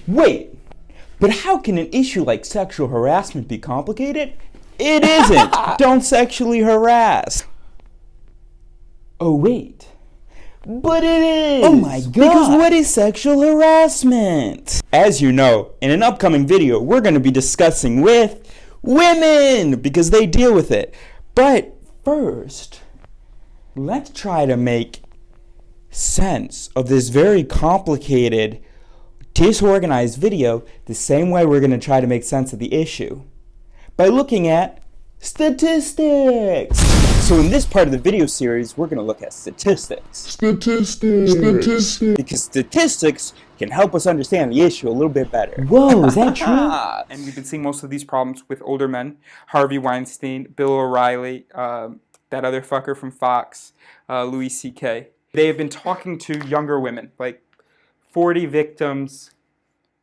Wait, but how can an issue like sexual harassment be complicated? It isn't! Don't sexually harass! Oh wait, but it is! Oh my god! Because what is sexual harassment? As you know, in an upcoming video, we're going to be discussing with women because they deal with it. But first, let's try to make sense of this very complicated, disorganized video the same way we're going to try to make sense of the issue by looking at statistics. So in this part of the video series, we're going to look at statistics. Statistics. Because statistics can help us understand the issue a little bit better. Whoa, is that true? And we've been seeing most of these problems with older men. Harvey Weinstein, Bill O'Reilly, that other fucker from Fox, Louis C.K. They have been talking to younger women, like 40 victims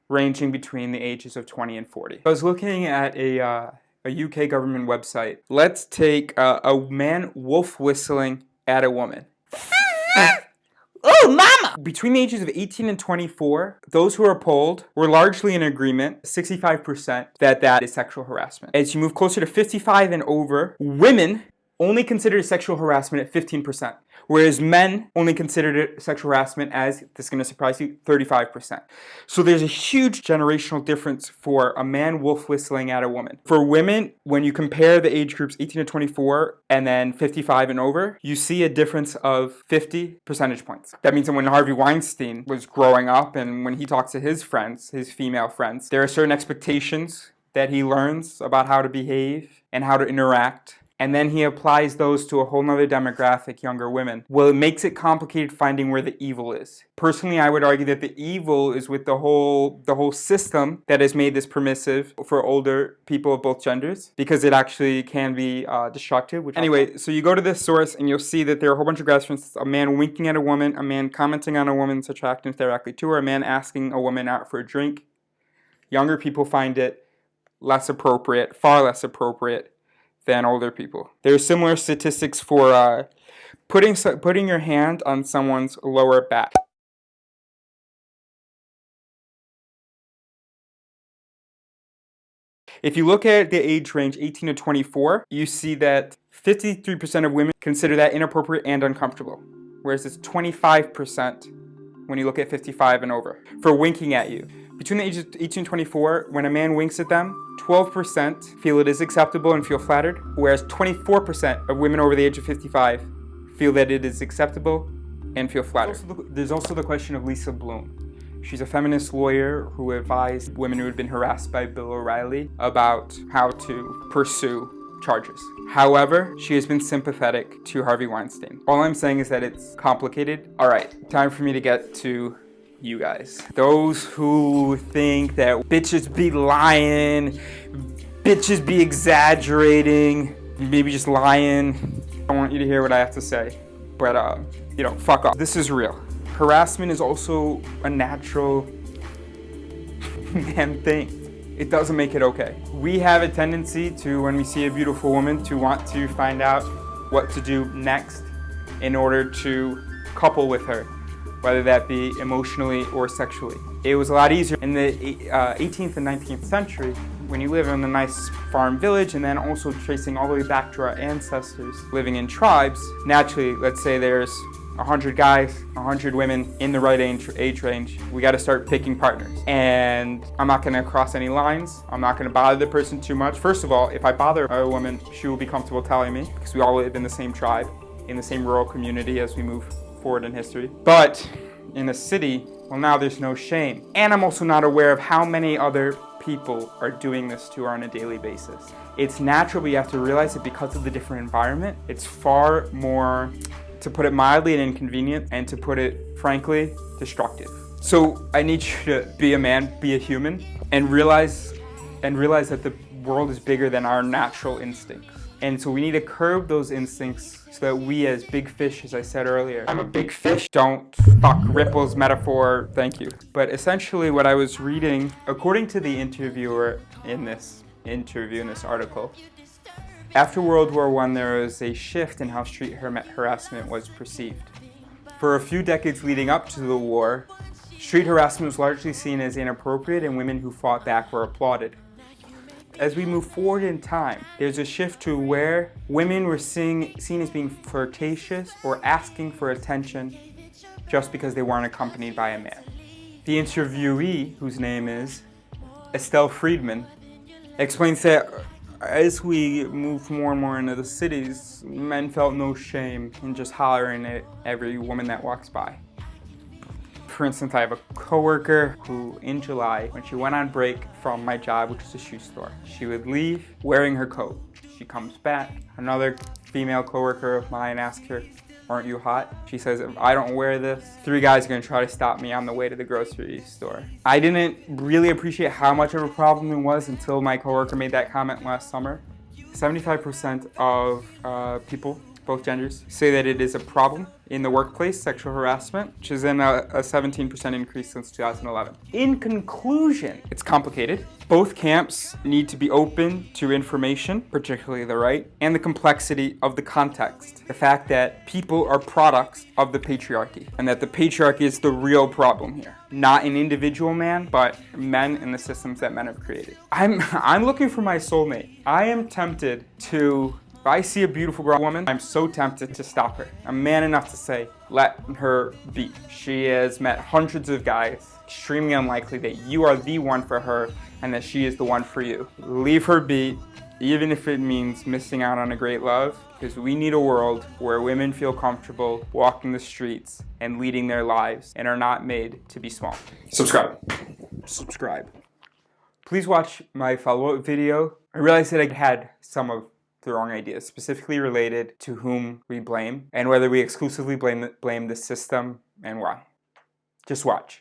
ranging between the ages of 20 and 40. I was looking at a UK government website. Let's take a man wolf whistling at a woman. Oh, mama! Between the ages of 18 and 24, those who are polled were largely in agreement, 65%, that is sexual harassment. As you move closer to 55 and over, women only considered sexual harassment at 15%, whereas men only considered it sexual harassment as, this is going to surprise you, 35%. So there's a huge generational difference for a man wolf whistling at a woman. For women, when you compare the age groups 18 to 24 and then 55 and over, you see a difference of 50 percentage points. That means that when Harvey Weinstein was growing up and when he talks to his friends, his female friends, there are certain expectations that he learns about how to behave and how to interact. And then he applies those to a whole nother demographic, younger women. Well, it makes it complicated finding where the evil is. Personally, I would argue that the evil is with the whole system that has made this permissive for older people of both genders, because it actually can be destructive. Anyway, so you go to this source and you'll see that there are a whole bunch of graphs. For instance, a man winking at a woman, a man commenting on a woman's attractiveness directly to her, a man asking a woman out for a drink. Younger people find it less appropriate, far less appropriate than older people. There are similar statistics for putting your hand on someone's lower back. If you look at the age range 18 to 24, you see that 53% of women consider that inappropriate and uncomfortable, whereas it's 25% when you look at 55 and over. For winking at you, between the ages of 18 and 24, when a man winks at them, 12% feel it is acceptable and feel flattered, whereas 24% of women over the age of 55 feel that it is acceptable and feel flattered. There's also the question of Lisa Bloom. She's a feminist lawyer who advised women who had been harassed by Bill O'Reilly about how to pursue charges. However, she has been sympathetic to Harvey Weinstein. All I'm saying is that it's complicated. All right, time for me to get to you guys. Those who think that bitches be lying, bitches be exaggerating, maybe just lying. I want you to hear what I have to say, but fuck off. This is real. Harassment is also a natural man thing. It doesn't make it okay. We have a tendency to, when we see a beautiful woman, to want to find out what to do next in order to couple with her, whether that be emotionally or sexually. It was a lot easier in the 18th and 19th century when you live in a nice farm village, and then also tracing all the way back to our ancestors living in tribes. Naturally, let's say there's 100 guys, 100 women in the right age range. We got to start picking partners. And I'm not going to cross any lines. I'm not going to bother the person too much. First of all, if I bother a woman, she will be comfortable telling me, because we all live in the same tribe, in the same rural community as we move forward in history. But in the city, well, now there's no shame. And I'm also not aware of how many other people are doing this to her on a daily basis. It's natural, but you have to realize that because of the different environment, it's far more, to put it mildly, and inconvenient, and to put it frankly, destructive. So I need you to be a man, be a human, and realize that the world is bigger than our natural instincts. And so we need to curb those instincts so that we, as big fish, as I said earlier, I'm a big fish, don't fuck Ripple's metaphor, thank you. But essentially what I was reading, according to the interviewer in this article, after World War I, there was a shift in how street harassment was perceived. For a few decades leading up to the war, Street harassment was largely seen as inappropriate, and women who fought back were applauded. As we move forward in time, there's a shift to where women were seen as being flirtatious or asking for attention just because they weren't accompanied by a man. The interviewee, whose name is Estelle Friedman, explains that as we moved more and more into the cities, men felt no shame in just hollering at every woman that walks by. For instance, I have a coworker who in July, when she went on break from my job, which is a shoe store, she would leave wearing her coat. She comes back. Another female coworker of mine asked her, "Aren't you hot?" She says, "If I don't wear this, 3 guys are gonna try to stop me on the way to the grocery store." I didn't really appreciate how much of a problem it was until my coworker made that comment last summer. 75% of people, both genders, say that it is a problem in the workplace, sexual harassment, which is in a 17% increase since 2011. In conclusion, it's complicated. Both camps need to be open to information, particularly the right, and the complexity of the context. The fact that people are products of the patriarchy, and that the patriarchy is the real problem here. Not an individual man, but men and the systems that men have created. I'm looking for my soulmate. I am tempted to, if I see a beautiful woman, I'm so tempted to stop her. I'm man enough to say, let her be. She has met hundreds of guys. Extremely unlikely that you are the one for her and that she is the one for you. Leave her be, even if it means missing out on a great love, because we need a world where women feel comfortable walking the streets and leading their lives and are not made to be small. Subscribe. Please watch my follow-up video. I realized that I had some of the wrong ideas, specifically related to whom we blame and whether we exclusively blame the system and why. Just watch.